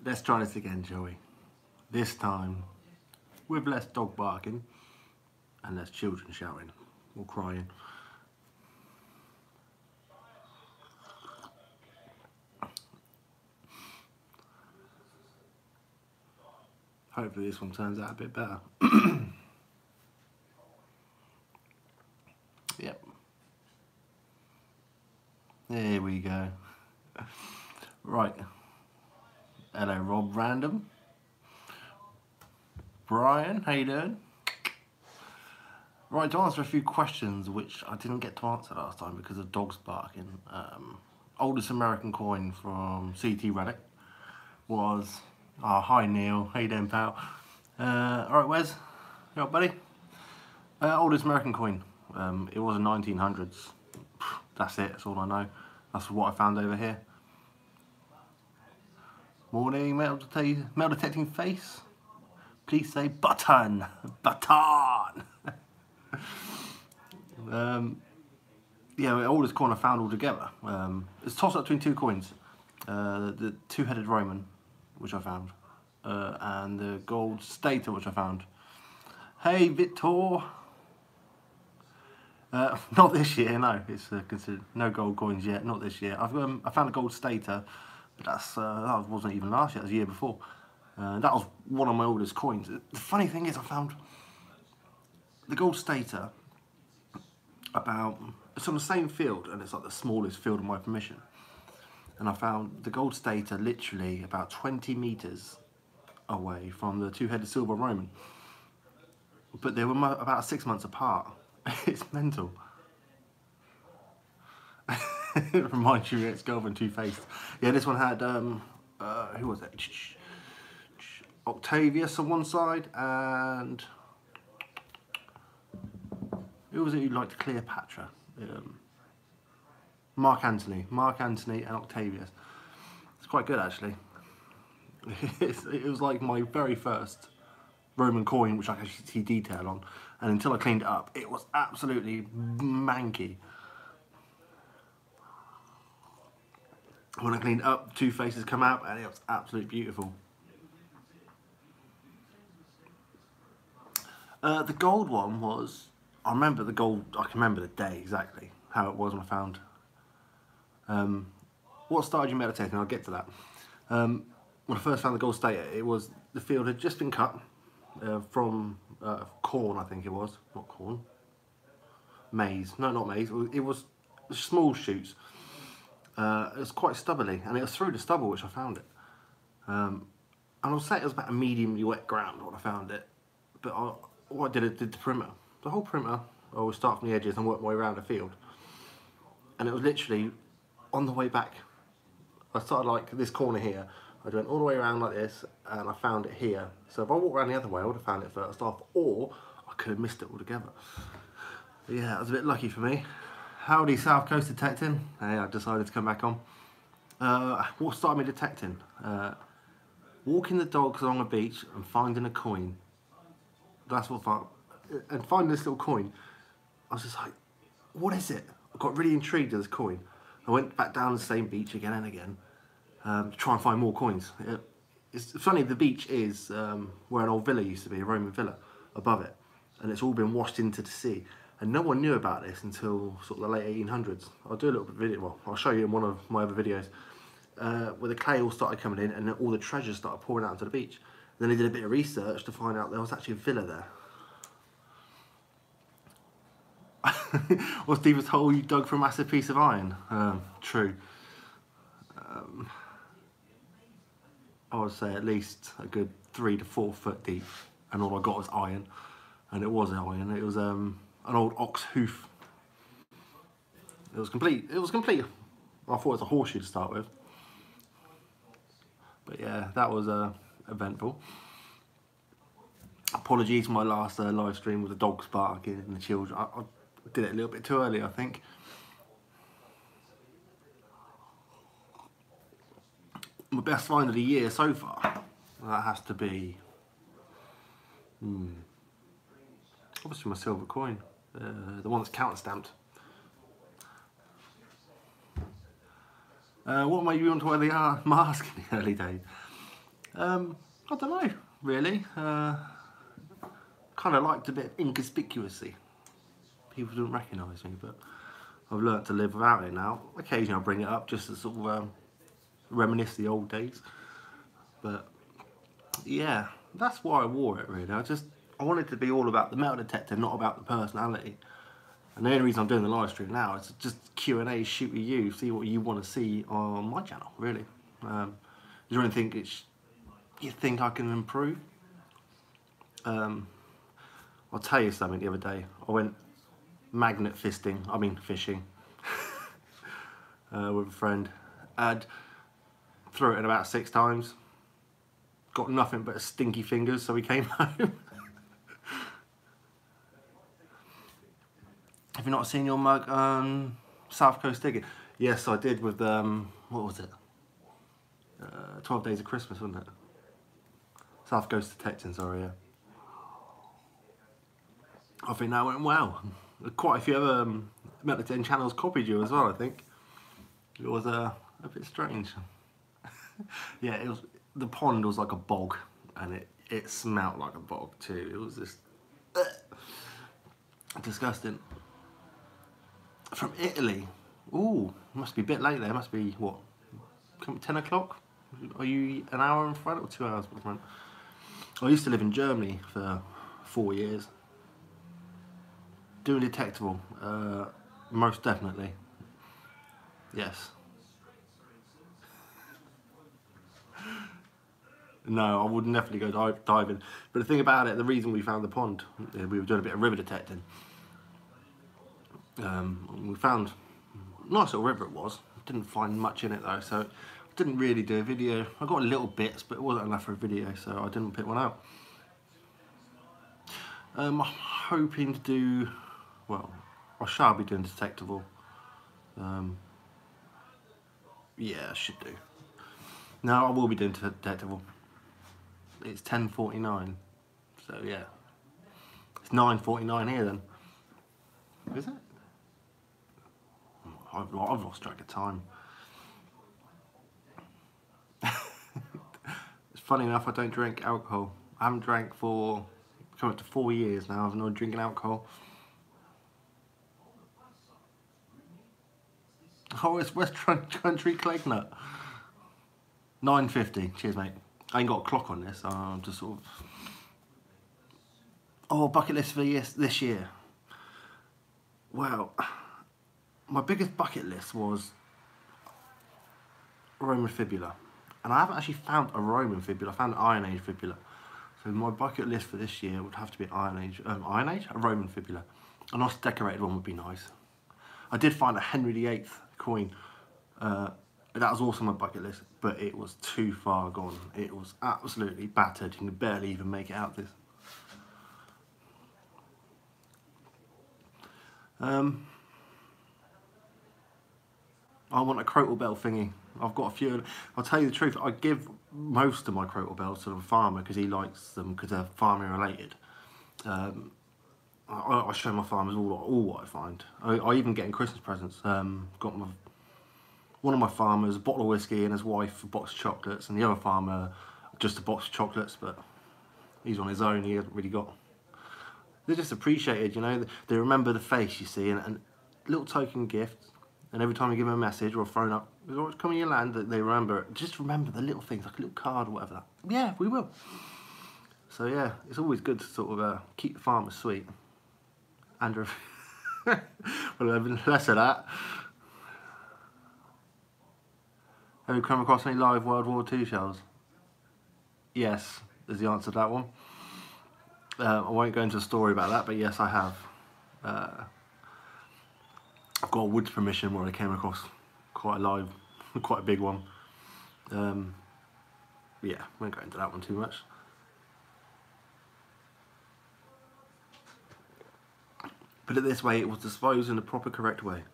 Let's try this again, shall we? This time with less dog barking and less children shouting or crying. Hopefully this one turns out a bit better. Yep. There we go. Right. Hello, Rob Random. Brian, how you doing? Right, to answer a few questions which I didn't get to answer last time because of dogs barking. Oldest American coin from CT Relic was... Oh, hi Neil, how you doing, pal? Alright, Wes, you up, buddy? Oldest American coin. It was in 1900s. That's it, that's all I know. That's what I found over here. Morning, metal detecting face. Please say button. Button. Yeah, the oldest coin I found altogether. It's tossed up between two coins. The two-headed Roman, which I found, and the gold stater, which I found. Hey, Victor. Not this year, no. It's considered no gold coins yet. Not this year. I found a gold stater, but that wasn't even last year. It was the year before. That was one of my oldest coins. The funny thing is, I found the gold stater it's on the same field, and it's like the smallest field of my permission. And I found the gold stater literally about 20 meters away from the two-headed silver Roman. But they were about 6 months apart. It's mental. It reminds you of ex-girlfriend Two-Faced. Yeah, this one had, who was it? Octavius on one side, and who was it who liked Cleopatra? Mark Antony and Octavius. It's quite good, actually. It was like my very first Roman coin, which I can actually see detail on, and until I cleaned it up, it was absolutely manky. When I cleaned it up, two faces come out, and it was absolutely beautiful. The gold one was, I remember the gold, I can remember the day exactly, how it was when I found. What started you meditating? I'll get to that. When I first found the gold stater, the field had just been cut from corn, I think it was. Not corn. Maize. No, not maize. It was small shoots. It was quite stubbly, and it was through the stubble which I found it. And I'll say it was about a mediumly wet ground when I found it. But what I did the perimeter. The whole perimeter, I always start from the edges and work my way around the field. And it was literally on the way back. I started like this corner here. I went all the way around like this, and I found it here. So if I walked around the other way, I would have found it first off, or I could have missed it altogether. But yeah, that was a bit lucky for me. Howdy, South Coast Detecting. Hey, I decided to come back on. What started me detecting? Walking the dogs along a beach and finding a coin. That's what fun. And finding this little coin, I was just like, what is it? I got really intrigued with this coin. I went back down the same beach again and again to try and find more coins. It's funny, the beach is where an old villa used to be, a Roman villa, above it. And it's all been washed into the sea. And no one knew about this until sort of the late 1800s. I'll do a little bit of video, well, I'll show you in one of my other videos, where the clay all started coming in and all the treasures started pouring out into the beach. And then they did a bit of research to find out there was actually a villa there. Well, Steve was told you dug for a massive piece of iron. True. I would say at least a good 3 to 4 foot deep, and all I got was iron, and it was iron. It was an old ox hoof. It was complete. It was complete. I thought it was a horseshoe to start with, but yeah, that was eventful. Apologies for my last live stream with the dogs barking and the children. I did it a little bit too early, I think. My best find of the year so far, that has to be obviously my silver coin, the one that's counter stamped. What made you want to wear the mask in the early days? I don't know, really. Kind of liked a bit of inconspicuously. People didn't recognise me, but I've learnt to live without it now. Occasionally I'll bring it up just to sort of reminisce the old days. But yeah, that's why I wore it really. I wanted to be all about the metal detector, not about the personality. And the only reason I'm doing the live stream now is just Q&A, shoot with you, see what you want to see on my channel, really. Is there anything you think I can improve? I'll tell you something. The other day I went magnet fishing with a friend. I'd threw it in about 6 times, got nothing but stinky fingers, so we came home. Have you not seen your mug on South Coast Digging? Yes, I did with, what was it? 12 Days of Christmas, wasn't it? South Coast Detecting, sorry, yeah. I think that went well. Quite a few other Metal Detecting channels copied you as well, I think. It was a bit strange. Yeah, the pond was like a bog, and it smelt like a bog too. It was just disgusting. From Italy. Ooh, must be a bit late there. Must be, what, 10 o'clock? Are you an hour in front or 2 hours in front? I used to live in Germany for 4 years. Doing detectable, most definitely. Yes. No, I would definitely go diving. But the thing about it, the reason we found the pond, we were doing a bit of river detecting. We found a nice little river it was. Didn't find much in it though, so didn't really do a video. I got little bits, but it wasn't enough for a video, so I didn't pick one out. I'm hoping to do, well, I shall be doing detectable. Yeah, I should do. No, I will be doing detectable. It's 10:49, so yeah. It's 9:49 here then. Is it? I've lost track of time. It's funny enough, I don't drink alcohol. I haven't drank for coming up to 4 years now. I've not drinking alcohol. Oh, it's West Country Clegnut. 9:50. Cheers, mate. I ain't got a clock on this. So I'm just sort of. Oh, bucket list for this year. Well, my biggest bucket list was Roman fibula, and I haven't actually found a Roman fibula. I found an Iron Age fibula. So my bucket list for this year would have to be Iron Age, a Roman fibula. A nice decorated one would be nice. I did find a Henry VIII coin. That was also on my bucket list, but it was too far gone. It was absolutely battered. You can barely even make it out this. I want a crotal bell thingy. I've got a few. I'll tell you the truth, I give most of my crotal bells to the farmer because he likes them because they're farming related. I show my farmers all what I find. I even get in Christmas presents. Got one of my farmers a bottle of whiskey and his wife a box of chocolates, and the other farmer just a box of chocolates, but he's on his own, he hasn't really got. They're just appreciated, you know. They remember the face, you see, and little token gift. And every time you give them a message or a phone up, it's coming your land, that they remember it. Just remember the little things, like a little card or whatever. Yeah, we will. So yeah, it's always good to sort of keep the farmers sweet. Andrew, well, less of that. Have you come across any live World War II shells? Yes, is the answer to that one. I won't go into a story about that, but yes, I have. I've got a Woods permission where I came across quite a big one. Yeah, I won't go into that one too much. Put it this way, it was disposed in the proper, correct way.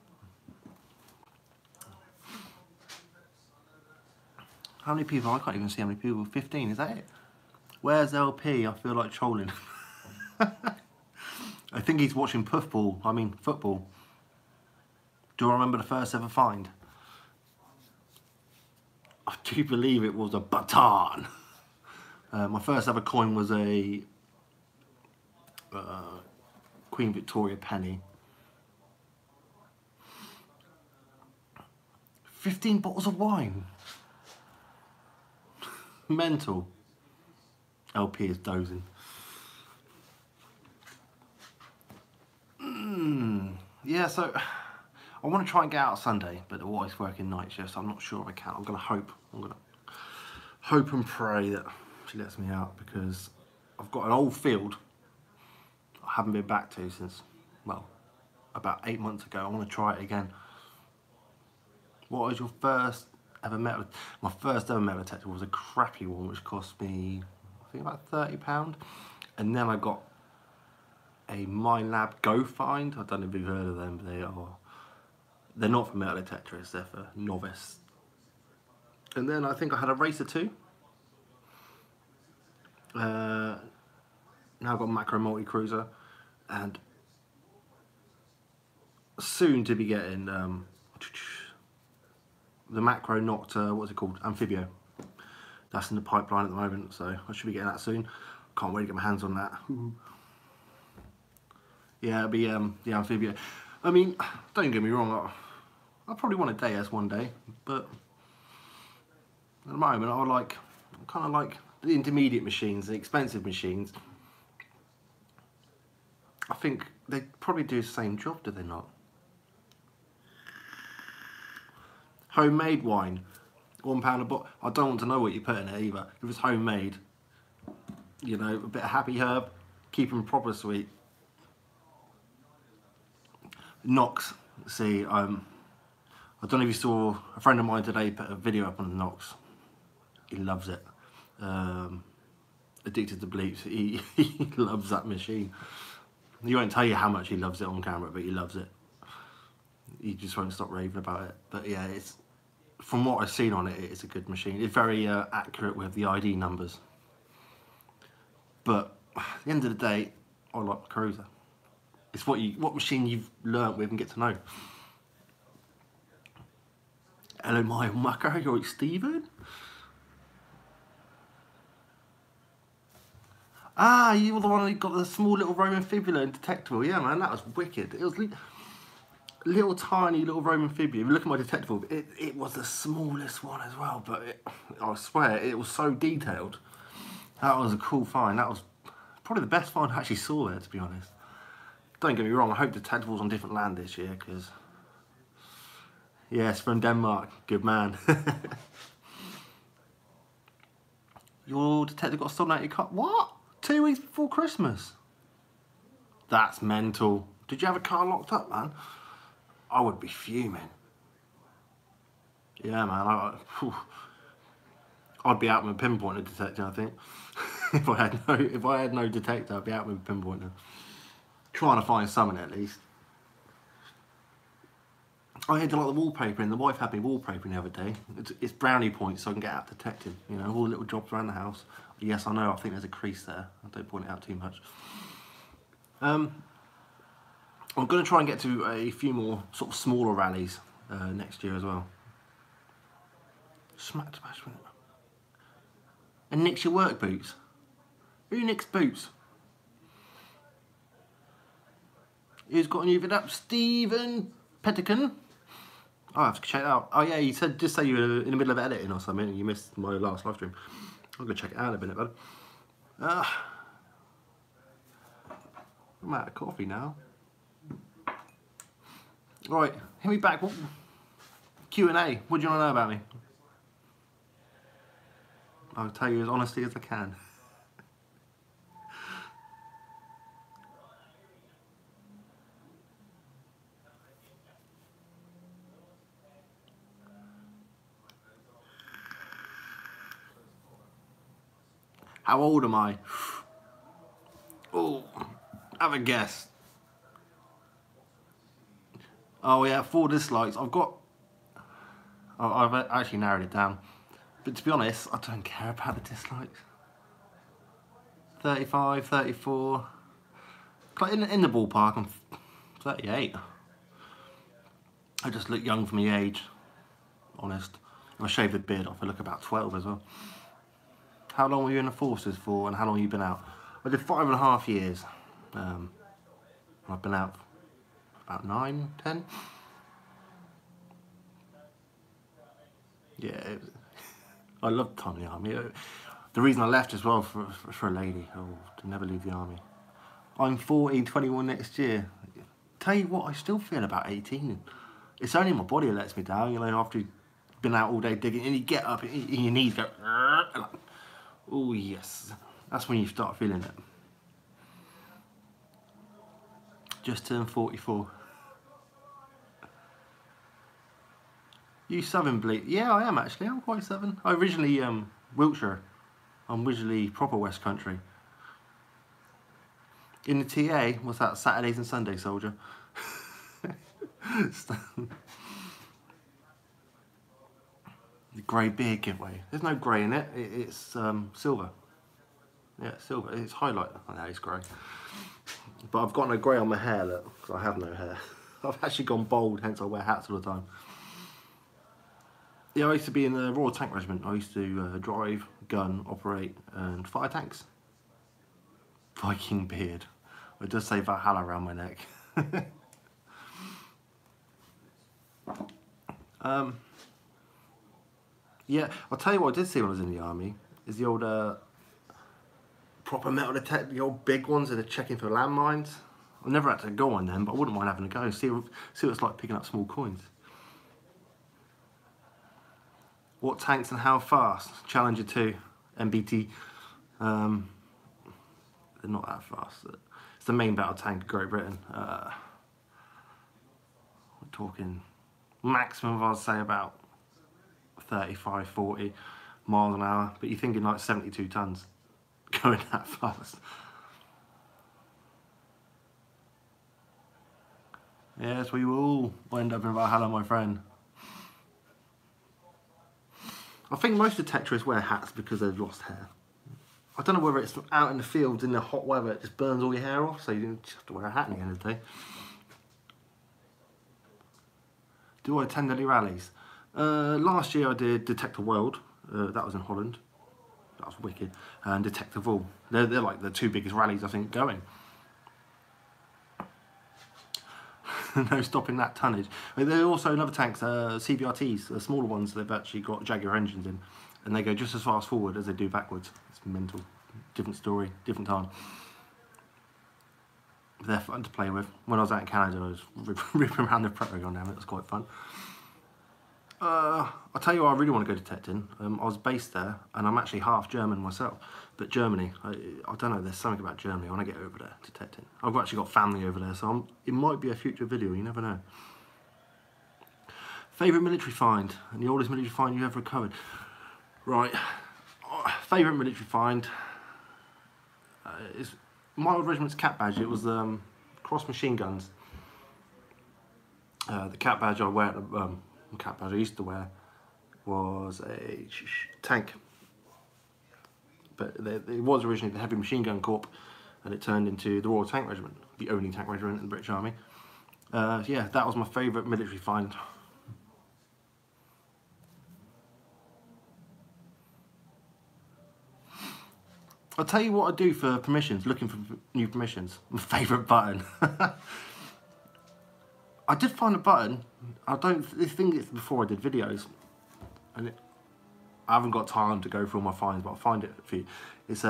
How many people? I can't even see how many people. 15, is that it? Where's LP? I feel like trolling. I think he's watching football. Do I remember the first ever find? I do believe it was a baton. My first ever coin was a Queen Victoria penny. 15 bottles of wine. Mental. LP is dozing. Yeah, so I want to try and get out Sunday, but the wife's working night shift, so I'm not sure if I can. I'm gonna hope and pray that she lets me out, because I've got an old field I haven't been back to since, well, about 8 months ago. I want to try it again. What was your first ever metal? My first ever metal detector was a crappy one, which cost me, I think, about £30. And then I got a Minelab Go Find. I don't know if you've heard of them, but they're not for metal detectors, they're for novice. And then I think I had a Racer 2. Now I've got a Macro Multi Cruiser, and soon to be getting the Macro Nocta, what's it called? Amphibio. That's in the pipeline at the moment, so I should be getting that soon. Can't wait to get my hands on that. Yeah, it'll be the Amphibio. I mean, don't get me wrong, I probably want a DS one day, but at the moment I kind of like the intermediate machines, the expensive machines. I think they probably do the same job, do they not? Homemade wine, £1 a bottle. I don't want to know what you put in it either. If it's homemade, you know, a bit of happy herb, keep them proper sweet. Knox, see, I don't know if you saw, a friend of mine today put a video up on the Knox. He loves it. Addicted to bleeps, he loves that machine. He won't tell you how much he loves it on camera, but he loves it. He just won't stop raving about it. But yeah, it's, from what I've seen on it, it's a good machine. It's very accurate with the ID numbers. But at the end of the day, I like the Cruiser. It's what machine you've learnt with and get to know. Hello, my mucker, you're Stephen. Ah, you were the one who got the small little Roman fibula and detectable. Yeah, man, that was wicked. It was little tiny little Roman fibula. If you look at my detectable, it was the smallest one as well, but I swear it was so detailed. That was a cool find. That was probably the best find I actually saw there, to be honest. Don't get me wrong, I hope detectable's on different land this year, because yes, from Denmark, good man. Your detective got stolen out of your car. What? 2 weeks before Christmas? That's mental. Did you have a car locked up, man? I would be fuming. Yeah, man. I'd be out with a pinpointer detector, I think. if I had no detector, I'd be out with a pinpointer. Trying to find something at least. I had to like the wallpapering. The wife had me wallpapering the other day. It's brownie points, so I can get out detected. You know, all the little jobs around the house. Yes, I know. I think there's a crease there. I don't point it out too much. I'm going to try and get to a few more sort of smaller rallies next year as well. Smack smash. And nicks your work boots. Who nicks boots? Who's got a new vid up? Stephen Pettican. I'll have to check it out. Oh yeah, you said just say you were in the middle of editing or something and you missed my last live stream. I'm gonna check it out in a minute, bud. I'm out of coffee now. Right, hit me back. Q&A. What do you want to know about me? I'll tell you as honestly as I can. How old am I? Oh, have a guess. Oh yeah, 4 dislikes. I've actually narrowed it down. But to be honest, I don't care about the dislikes. 35, 34. In the ballpark, I'm 38. I just look young for my age, honest. If I shave the beard off, I look about 12 as well. how long were you in the forces for, and how long have you been out? I did 5.5 years. I've been out about 9, 10. Yeah, I loved time in the army. The reason I left as well for a lady, to never leave the army. I'm 40, 21 next year. Tell you what, I still feel about 18. It's only my body that lets me down, you know, after you've been out all day digging, and you get up and your knees go, like, oh yes, that's when you start feeling it. Just turned 44. You Southern bleak? Yeah, I am actually. I'm quite Southern. I originally Wiltshire. I'm originally proper West Country. In the TA, what's that? Saturdays and Sundays, soldier. The grey beard giveaway. There's no grey in it. It's silver. Yeah, silver. It's highlight. Oh, no, it's grey. But I've got no grey on my hair, look, because I have no hair. I've actually gone bald, hence I wear hats all the time. Yeah, I used to be in the Royal Tank Regiment. I used to drive, gun, operate, and fire tanks. Viking beard. It does say Valhalla around my neck. Yeah, I'll tell you what I did see when I was in the army, is the old proper metal detector, the old big ones that are checking for landmines. I've never had to go on them, but I wouldn't mind having a go, see what it's like picking up small coins. What tanks and how fast? Challenger 2, MBT. They're not that fast. It's the main battle tank of Great Britain. We're talking maximum, I'd say about 35, 40 miles an hour, but you're thinking like 72 tons going that fast. Yes, we will end up in Valhalla, my friend. I think most detectorists wear hats because they've lost hair. I don't know whether it's out in the fields in the hot weather, it just burns all your hair off, so you just have to wear a hat at the end of the day. Do I attend any rallies? Last year I did Detector World, that was in Holland. That was wicked. And Detector Vol. They're like the two biggest rallies I think going. No stopping that tonnage. There are also another tanks, CBRTs, the smaller ones. They've actually got Jaguar engines in, and they go just as fast forward as they do backwards. It's mental. Different story, different time. They're fun to play with. When I was out in Canada, I was ripping around the prep rig on them. It was quite fun. I'll tell you what, I really want to go detecting. I was based there, and I'm actually half German myself. But Germany, I don't know, there's something about Germany. I want to get over there, detecting. I've actually got family over there, so it might be a future video, you never know. Favourite military find, and the oldest military find you ever recovered? Right, favourite military find is my old regiment's cap badge. It was cross machine guns. The cap badge I wear, cap badge I used to wear was a tank, but it was originally the Heavy Machine Gun Corps, and it turned into the Royal Tank Regiment, the only tank regiment in the British Army. Yeah, that was my favourite military find. I'll tell you what I do for permissions, looking for new permissions. My favourite button. I did find a button. I think it's before I did videos, and I haven't got time to go through all my finds, but I'll find it for you. It's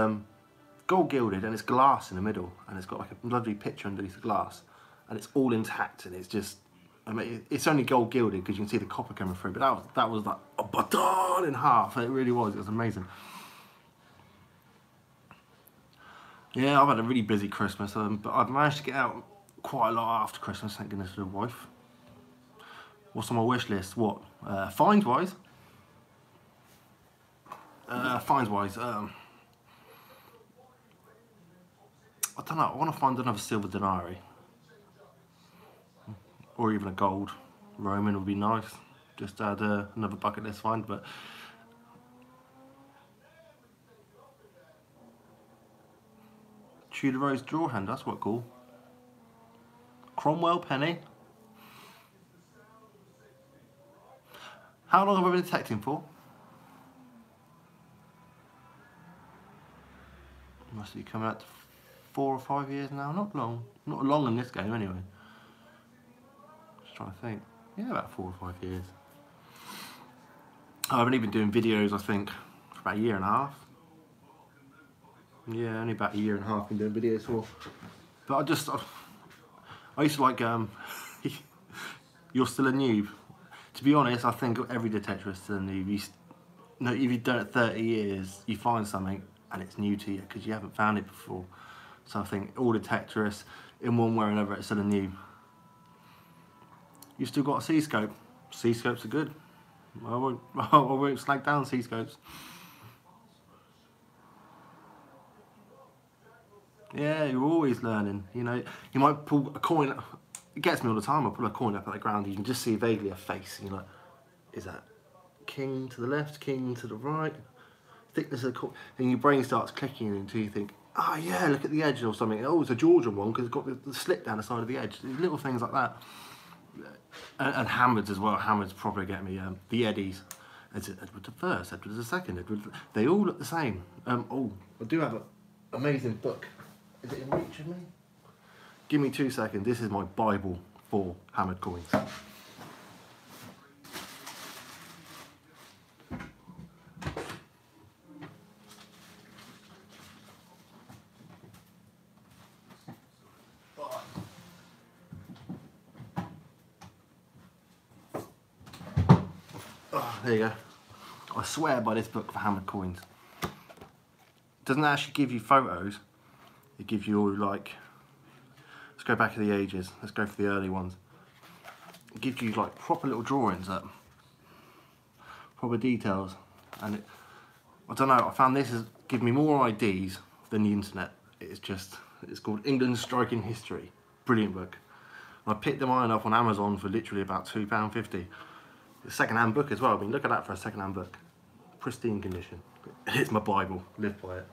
gold gilded, and it's glass in the middle, and it's got like a lovely picture underneath the glass, and it's all intact, and it's just, I mean, it's only gold gilded because you can see the copper coming through, but that was like a button in half. It really was. It was amazing. Yeah, I've had a really busy Christmas, but I've managed to get out quite a lot after Christmas, thank goodness for the wife. What's on my wish list? What? Finds wise? Finds wise, I don't know, I want to find another silver denarii. Or even a gold Roman would be nice. Just add another bucket list find, but Tudor Rose draw hand, that's what cool. Cromwell penny. How long have I been detecting for? Must be coming out to 4 or 5 years now. Not long. Not long in this game anyway. Just trying to think. Yeah, about 4 or 5 years. I've only been doing videos, I think, for about a year and a half. Yeah, only about a year and a half been doing videos for. But I used to like, you're still a noob. To be honest, I think every detector is still a noob. If you've done it 30 years, you find something and it's new to you because you haven't found it before. So I think all detectorists, in one way or another, it's still a noob. You've still got a C-scope. C-scopes are good. I won't slag down C-scopes. Yeah, you're always learning. You know, you might pull a coin. It gets me all the time. I pull a coin up at the ground. You can just see vaguely a face. And you're like, is that king to the left, king to the right? Thickness of the coin. And your brain starts clicking until you think, oh yeah, look at the edge or something. Oh, it's a Georgian one because it's got the slit down the side of the edge. Little things like that. And hammers as well. Hammers probably get me. The eddies. Is it Edward the First? Edward the Second? They all look the same. Oh, I do have an amazing book. Is it in reach of me? Give me 2 seconds. This is my Bible for hammered coins. Oh, there you go. I swear by this book for hammered coins. It doesn't actually give you photos. It gives you all like, let's go back to the ages. Let's go for the early ones. It gives you like proper little drawings up, proper details, and I don't know. I found this has given me more IDs than the internet. It's called England's Striking History. Brilliant book. And I picked mine up on Amazon for literally about £2.50. It's a second-hand book as well. I mean, look at that for a second-hand book. Pristine condition. It's my Bible. Live by it.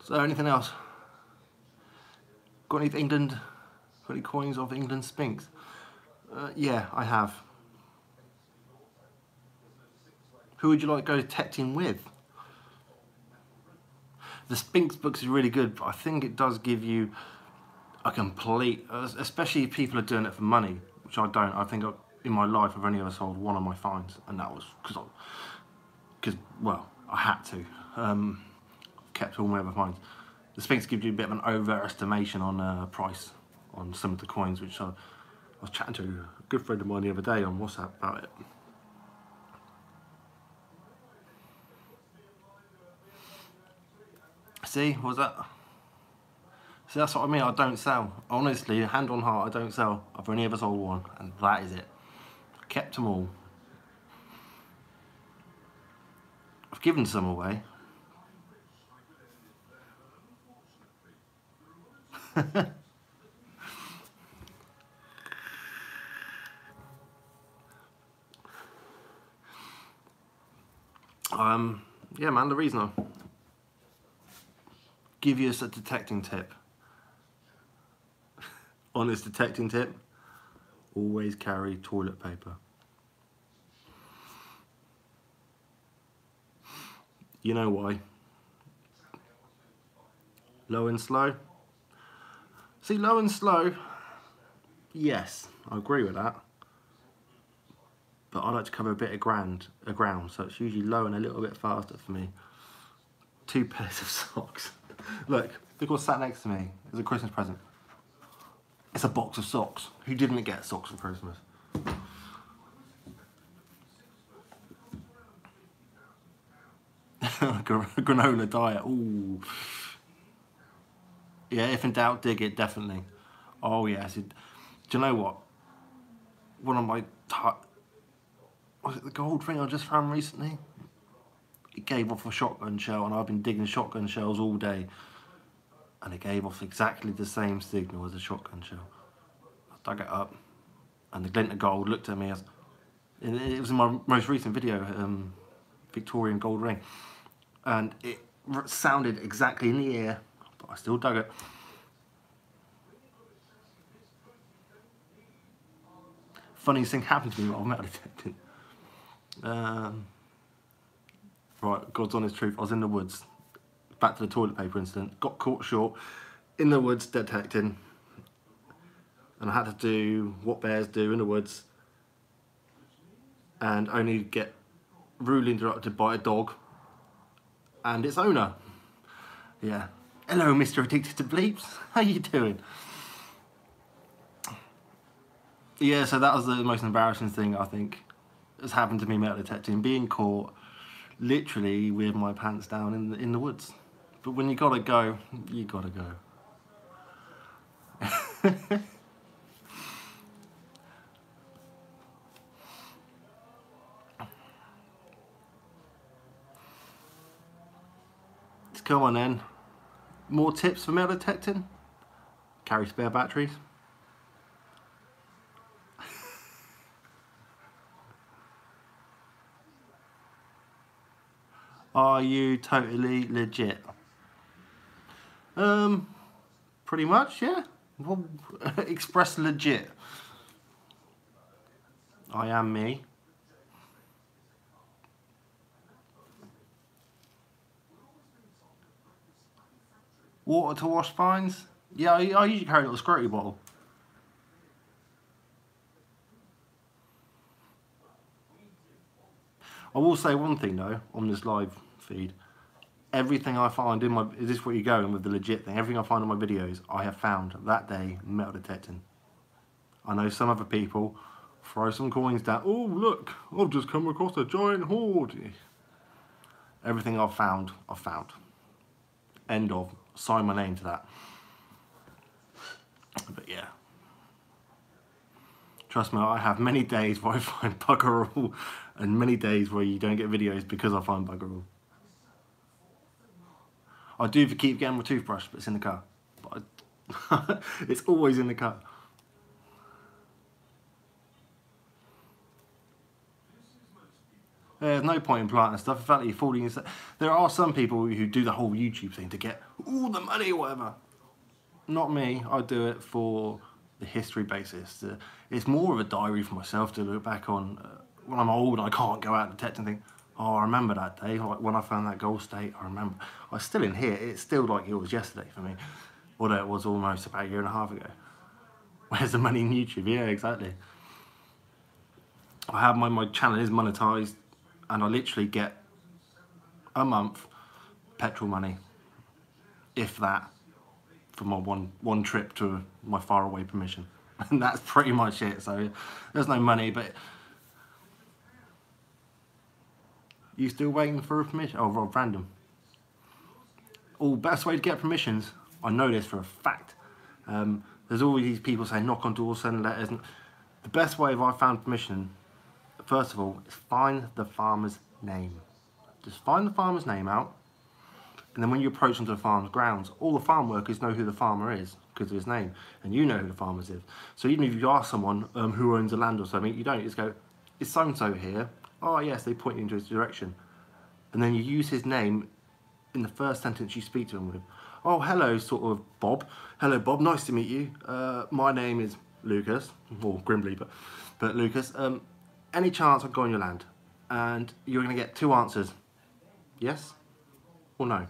So, anything else? Got any England? Got any coins of England Sphinx? Yeah, I have. Who would you like to go detecting with? The Sphinx books is really good, but I think it does give you a complete, especially if people are doing it for money, which I don't. I think in my life I've only ever sold one of my finds, and that was because well, I had to. Kept all my other finds. The Sphinx gives you a bit of an overestimation on price on some of the coins, which I was chatting to a good friend of mine the other day on WhatsApp about it. See, what was that? See, that's what I mean. I don't sell. Honestly, hand on heart, I don't sell. I've only ever sold one, and that is it. I kept them all. I've given some away. Yeah, man, the reason I give you a detecting tip. Honest detecting tip, always carry toilet paper. You know why? Low and slow. See, low and slow, yes, I agree with that. But I like to cover a bit of ground, so it's usually low and a little bit faster for me. 2 pairs of socks. Look what's sat next to me. It's a Christmas present. It's a box of socks. Who didn't get socks for Christmas? Granola diet. Ooh. Yeah, if in doubt, dig it, definitely. Oh yes. Do you know what? One of my was it the gold ring I just found recently? It gave off a shotgun shell, and I've been digging shotgun shells all day, and it gave off exactly the same signal as a shotgun shell. I dug it up, and the glint of gold looked at me as it was in my most recent video, Victorian gold ring, and it sounded exactly in the ear, but I still dug it. Funniest thing happened to me while metal detecting. Right, God's honest truth, I was in the woods. Back to the toilet paper incident. Got caught short in the woods detecting. And I had to do what bears do in the woods. And only get rudely interrupted by a dog and its owner. Yeah. Hello, Mr. Addicted to Bleeps. How you doing? Yeah, so that was the most embarrassing thing I think has happened to me metal detecting. Being caught literally with my pants down in the woods. But when you gotta go, you gotta go. Come on then. More tips for metal detecting? Carry spare batteries. Are you totally legit? Pretty much, yeah. Well, express legit. I am me. Water to wash fines? Yeah, I usually carry a little squirty bottle. I will say one thing though, on this live feed. Everything I find in my, is this where you're going with the legit thing? Everything I find in my videos, I have found that day metal detecting. I know some other people throw some coins down. Oh look, I've just come across a giant hoard. Everything I've found, I've found. End of. Sign my name to that. But yeah. Trust me, I have many days where I find bugger all and many days where you don't get videos because I find bugger all. I do keep getting my toothbrush, but it's in the car. But it's always in the car. There's no point in planting stuff. In fact, you're fooling yourself. There are some people who do the whole YouTube thing to get all the money or whatever. Not me. I do it for the history basis. It's more of a diary for myself to look back on when I'm old and I can't go out and detect and think, oh, I remember that day, like when I found that gold state, I remember. I was still in here, it's still like it was yesterday for me. Although it was almost about a year and a half ago. Where's the money in YouTube? Yeah, exactly. I have my channel is monetized and I literally get a month petrol money, if that, for my one trip to my faraway permission. And that's pretty much it, so there's no money, but you still waiting for a permission? Oh, random. Oh, best way to get permissions, I know this for a fact. There's always these people saying knock on doors, send letters. The best way if I found permission, first of all, is find the farmer's name. Just find the farmer's name out, and then when you approach onto the farm's grounds, all the farm workers know who the farmer is because of his name, and you know who the farmer is. So even if you ask someone who owns the land or something, you don't, you just go, is so-and-so here? Oh yes, they point you into his direction. And then you use his name in the first sentence you speak to him with. Oh, hello, sort of Bob. Hello, Bob, nice to meet you. My name is Lucas, or Grimbley, but Lucas. Any chance I'd go on your land? And you're going to get two answers. Yes or no.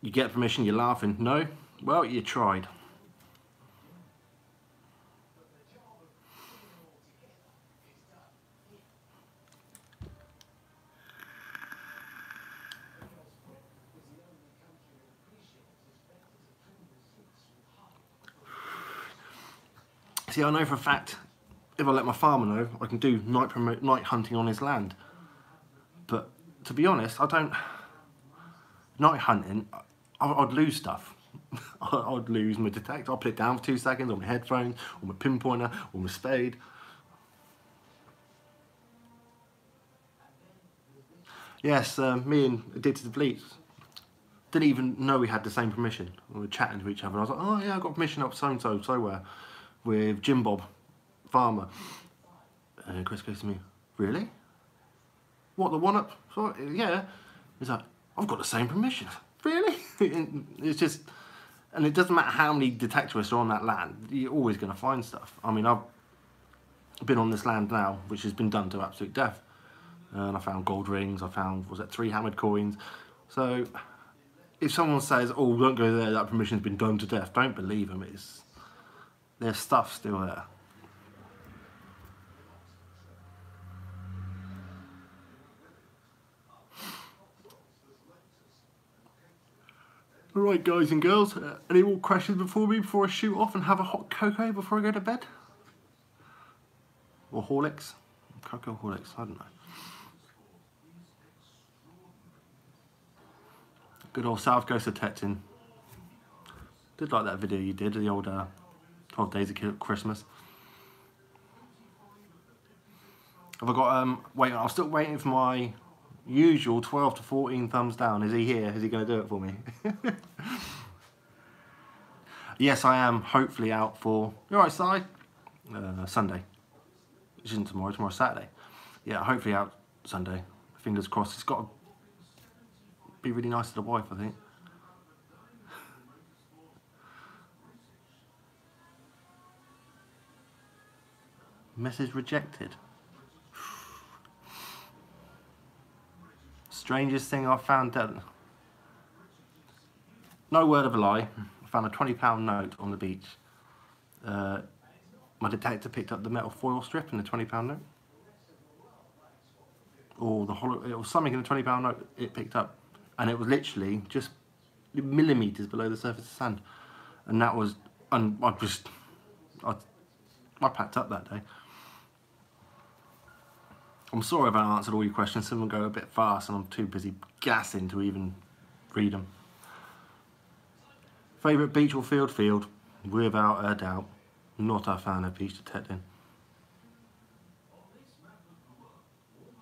You get permission, you're laughing. No? Well, you tried. See, I know for a fact, if I let my farmer know, I can do night hunting on his land. But to be honest, I don't. Night hunting, I'd lose stuff. I'd lose my detector. I'll put it down for 2 seconds, or my headphones, or my pinpointer, or my spade. Yes, me and Addicted to Bleeps didn't even know we had the same permission. We were chatting to each other. I was like, oh yeah, I got permission up so-and-so, so-where, with Jim Bob, farmer. And Chris goes to me, really? What, the one up? So, yeah. He's like, I've got the same permission. Really? It's just, and it doesn't matter how many detectorists are on that land, you're always going to find stuff. I mean, been on this land now, which has been done to absolute death. And I found gold rings, I found, was it 3 hammered coins? So if someone says, oh, don't go there, that permission's been done to death, don't believe them. There's stuff still there. Alright guys and girls, any more questions before I shoot off and have a hot cocoa before I go to bed? Or Horlicks? Cocoa Horlicks, I don't know. Good old South Coast detecting. Did like that video you did, the old 12 Days of Christmas. Have I got, wait, I'm still waiting for my usual 12 to 14 thumbs down. Is he here? Is he going to do it for me? Yes, I am hopefully out for, you alright, Si? Sunday. Which isn't tomorrow, tomorrow's Saturday. Yeah, hopefully out Sunday. Fingers crossed. It's got to be really nice to the wife, I think. Message rejected. Strangest thing I've found out. No word of a lie. I found a £20 note on the beach. My detector picked up the metal foil strip in the £20 note. Or it was something in the £20 note it picked up. And it was literally just millimetres below the surface of sand. And that was, and I packed up that day. I'm sorry if I answered all your questions. Some will go a bit fast and I'm too busy gassing to even read them. Favourite beach or field? Field, without a doubt. Not a fan of beach detecting.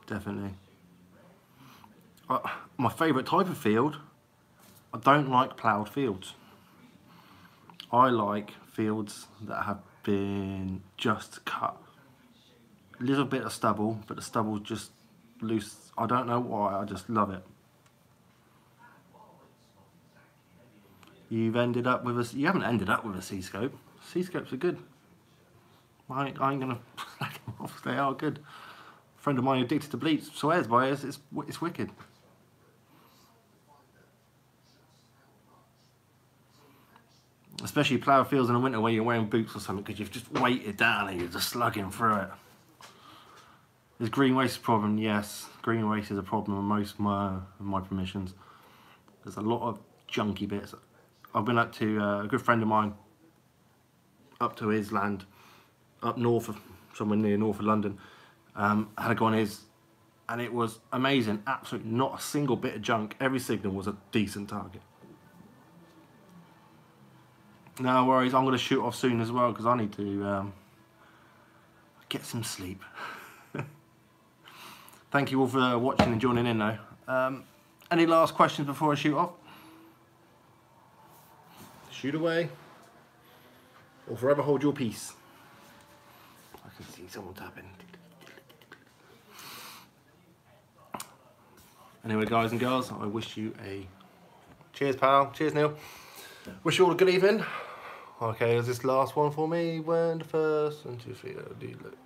Definitely. My favourite type of field, I don't like ploughed fields. I like fields that have been just cut. A little bit of stubble, but the stubble's just loose. I don't know why, I just love it. You've ended up with you haven't ended up with a C-scope. C-scopes are good. I ain't gonna slack them off, they are good. A friend of mine addicted to bleach swears by it, it's wicked. Especially plough fields in the winter when you're wearing boots or something, because you've just weighted down and you're just slugging through it. Is green waste a problem? Yes, green waste is a problem in most of my permissions. There's a lot of junky bits. I've been up to a good friend of mine, up to his land, up north of, somewhere near north of London. Had a go on his, and it was amazing. Absolutely not a single bit of junk. Every signal was a decent target. No worries, I'm going to shoot off soon as well because I need to get some sleep. Thank you all for watching and joining in though. Any last questions before I shoot off? Shoot away. Or forever hold your peace. I can see someone tapping. Anyway guys and girls, I wish you a... Cheers pal, cheers Neil. Wish you all a good evening. Okay, is this last one for me? When the first, 1, 2, 3, look.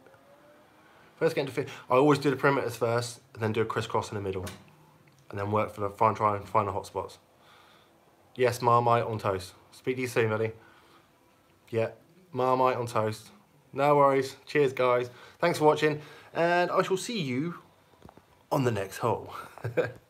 First get into field. I always do the perimeters first, and then do a crisscross in the middle. And then work for the, try and find the hot spots. Yes, Marmite on toast. Speak to you soon, buddy. Yeah, Marmite on toast. No worries. Cheers, guys. Thanks for watching, and I shall see you on the next hole.